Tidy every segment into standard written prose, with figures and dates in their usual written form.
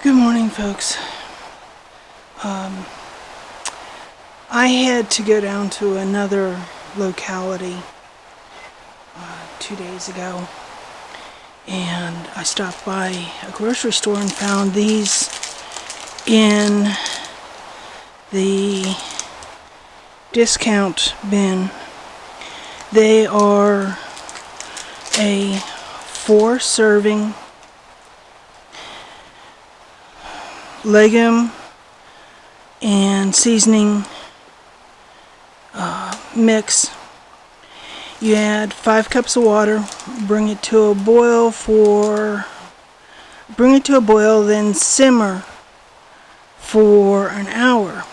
Good morning, folks. I had to go down to another locality 2 days ago, and I stopped by a grocery store and found these in the discount bin. They are a 4-serving legume and seasoning mix. You add 5 cups of water, bring it to a boil, then simmer for an hour.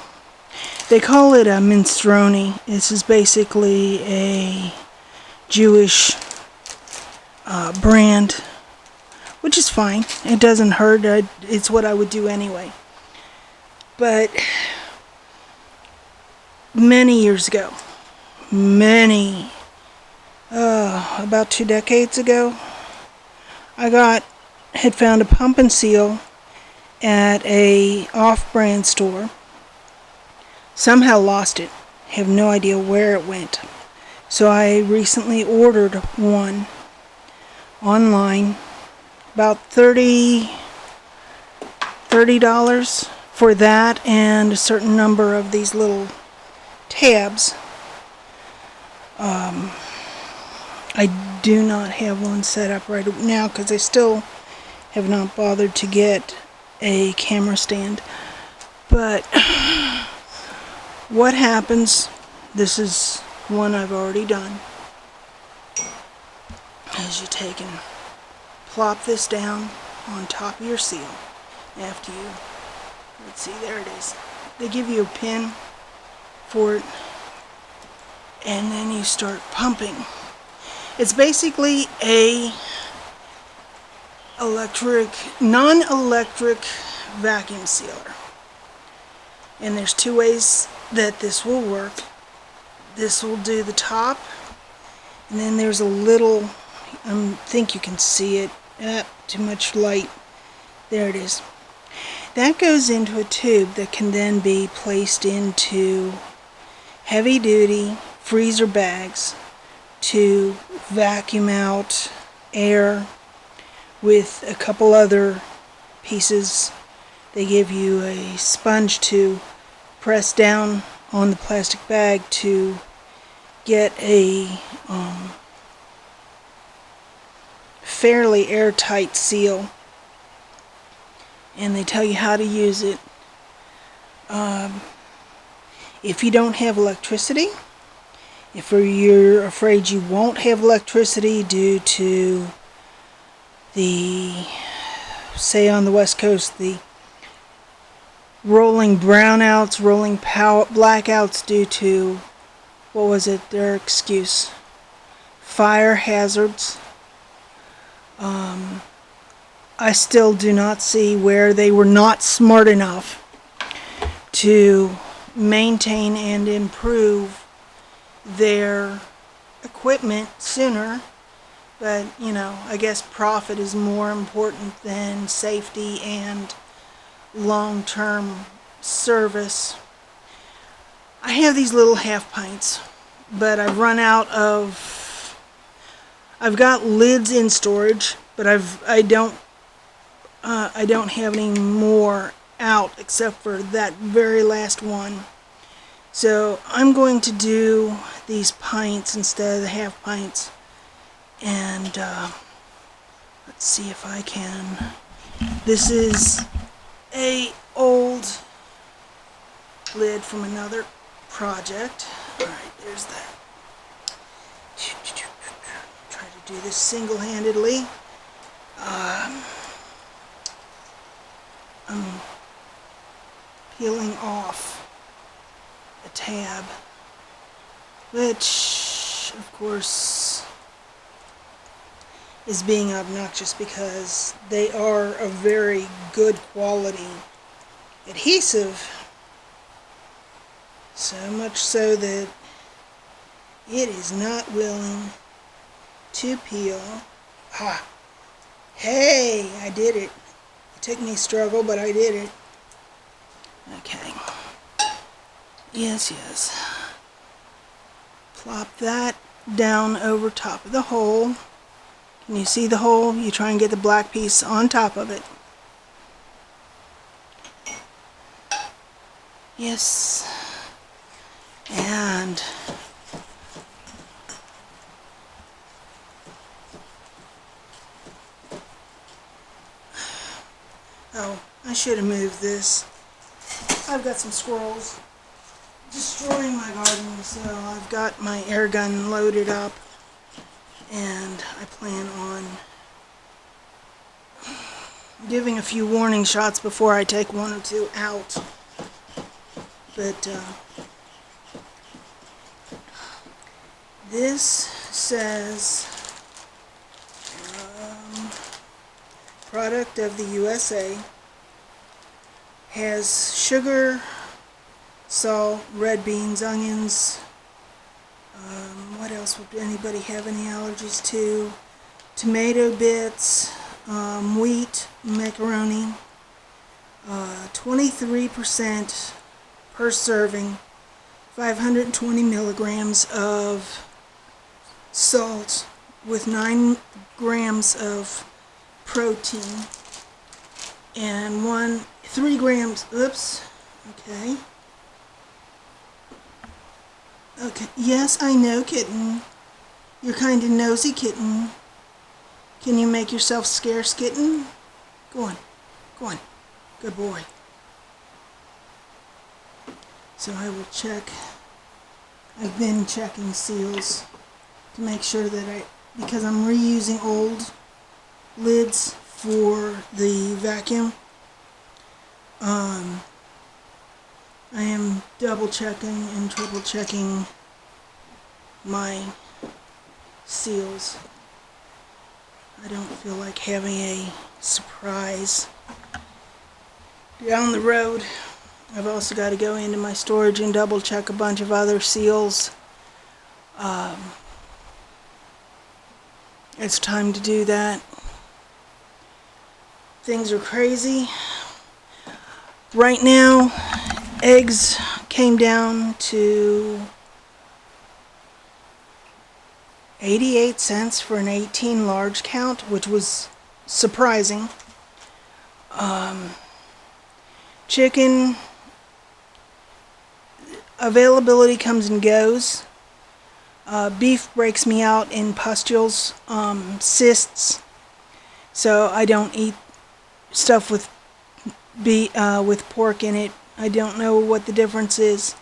They call it a minestrone. This is basically a Jewish brand, which is fine. It doesn't hurt. It's what I would do anyway. But many years ago, about 2 decades ago, I had found a pump and seal at a off-brand store. Somehow lost it. Have no idea where it went. So I recently ordered one online. About $30 for that and a certain number of these little tabs. I do not have one set up right now because I still have not bothered to get a camera stand. But what happens, this is one I've already done, is you take and plop this down on top of your seal. After you, let's see, there it is. They give you a pin for it, and then you start pumping. It's basically a non-electric vacuum sealer. And there's 2 ways that this will work. This will do the top, and then there's a little, I think you can see it, too much light. There it is. That goes into a tube that can then be placed into heavy-duty freezer bags to vacuum out air with a couple other pieces. They give you a sponge to press down on the plastic bag to get a fairly airtight seal. And they tell you how to use it. If you don't have electricity, if you're afraid you won't have electricity due to say on the West Coast, the rolling brownouts, rolling blackouts due to, what was it, their excuse? Fire hazards. I still do not see where they were not smart enough to maintain and improve their equipment sooner. But, I guess profit is more important than safety and long-term service. I have these little half pints, but I've run out of, I've got lids in storage, but I don't have any more out except for that very last one. So I'm going to do these pints instead of the half pints, and let's see if I can. This is a old lid from another project. Alright, there's that. Try to do this single-handedly. I'm peeling off a tab, which of course is being obnoxious because they are a very good quality adhesive, so much so that it is not willing to peel. Hey, I did it. Took me struggle, but I did it. Okay. Yes, yes. Plop that down over top of the hole. Can you see the hole? You try and get the black piece on top of it. Yes. And oh, I should have moved this. I've got some squirrels destroying my garden, so I've got my air gun loaded up, and I plan on giving a few warning shots before I take one or two out. But this says product of the USA, has sugar, salt, red beans, onions, what else would anybody have any allergies to? Tomato bits, wheat, macaroni, 23% per serving, 520 milligrams of salt with 9 grams of protein and 3 grams, oops, okay. Okay, yes, I know, kitten. You're kind of nosy, kitten. Can you make yourself scarce, kitten? Go on, go on. Good boy. So I will check. I've been checking seals to make sure that because I'm reusing old lids for the vacuum, I am double checking and triple checking my seals. I don't feel like having a surprise down the road. I've also got to go into my storage and double check a bunch of other seals. It's time to do that. Things are crazy. Right now, eggs came down to 88 cents for an 18 large count, which was surprising. Chicken availability comes and goes. Beef breaks me out in pustules, cysts, so I don't eat stuff with pork in it. I don't know what the difference is,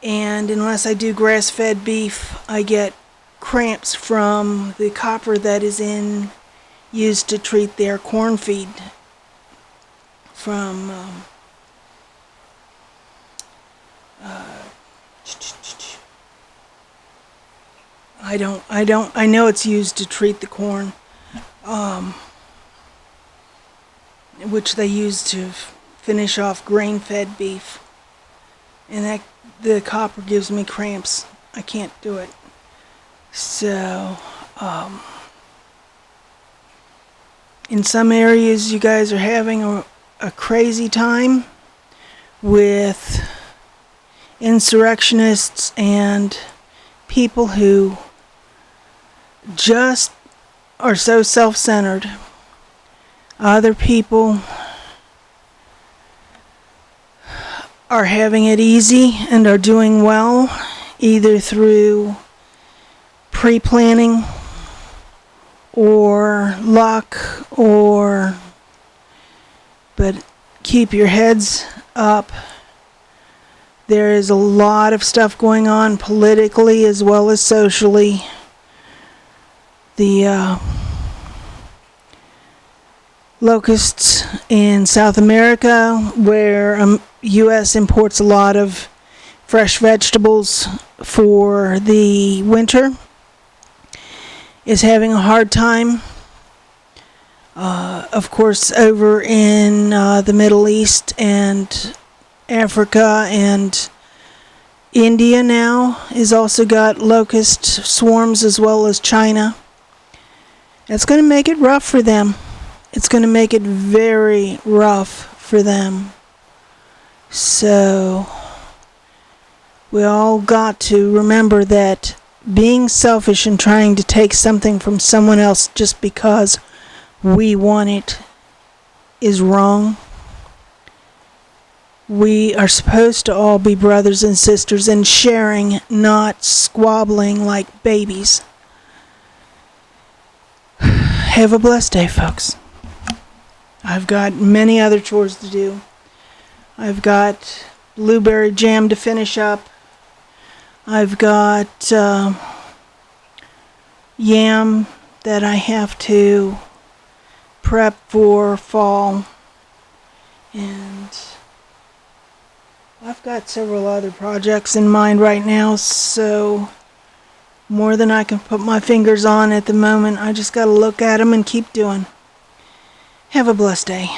and unless I do grass-fed beef, I get cramps from the copper that is used to treat their corn feed from I know it's used to treat the corn, which they use to finish off grain-fed beef, and the copper gives me cramps. I can't do it. So, in some areas you guys are having a crazy time with insurrectionists and people who just are so self-centered. Other people are having it easy and are doing well, either through pre-planning or luck, but keep your heads up. There is a lot of stuff going on politically as well as socially. The locusts in South America, where U.S. imports a lot of fresh vegetables for the winter, is having a hard time. Of course, over in the Middle East and Africa and India now has also got locust swarms, as well as China. It's going to make it rough for them. it's going to make it very rough for them. So we all got to remember that being selfish and trying to take something from someone else just because we want it is wrong. We are supposed to all be brothers and sisters and sharing, not squabbling like babies. Have a blessed day, folks. I've got many other chores to do. I've got blueberry jam to finish up. I've got yam that I have to prep for fall. And I've got several other projects in mind right now, so more than I can put my fingers on at the moment. I just got to look at them and keep doing. Have a blessed day.